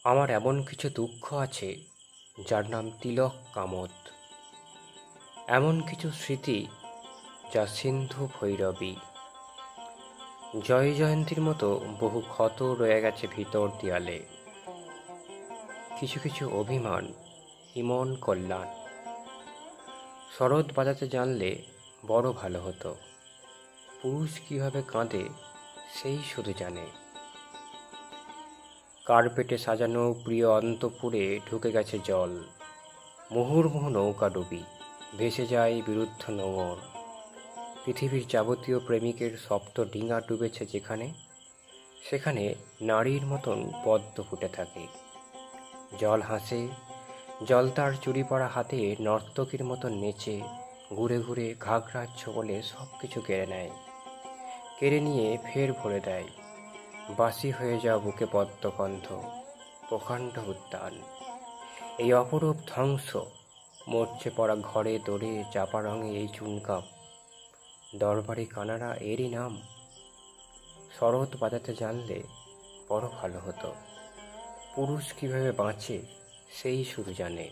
আমার এমন কিছু দুঃখ আছে যার নাম তিলক কামত, এমন কিছু স্মৃতি যা সিন্ধু ভৈরবী। জয় জয়ন্তীর মতো বহু ক্ষত রয়ে গেছে ভিতর দেয়ালে, কিছু কিছু অভিমান, ইমন কল্যাণ। শরৎ বাজাতে জানলে বড় ভালো হতো। পুরুষ কিভাবে কাঁদে সেই শুধু জানে। কার্পেটে সাজানো প্রিয় অন্তপুরে ঢুকে গেছে জল, মুহুর্মুহু নৌকা ডুবি ভেসে যায় বিরুদ্ধ নোঙর। পৃথিবীর যাবতীয় প্রেমিকের সপ্ত ডিঙা ডুবেছে যেখানে, সেখানে নারীর মতন পদ্ম ফুটে থাকে। জল হাসে, জল তার চুরি পড়া হাতে নর্তকীর মতন নেচে ঘুরে ঘুরে ঘাগরার ছোবলে সব কিছু কেড়ে নেয়, কেড়ে নিয়ে ফের ভরে দেয়। বাসি হয়ে যাওয়া বুকে পদ্মগন্ধ, প্রকাণ্ড উদ্যান। এই অপরূপ ধ্বংস, মরচে পড়া ঘরে দৌড়ে চাপা রঙে এই চুনকাপ, দরবারি কানারা এরই নাম। শরৎ বাজাতে জানলে বড় ভালো হতো। পুরুষ কিভাবে বাঁচে সেই শুধু জানে।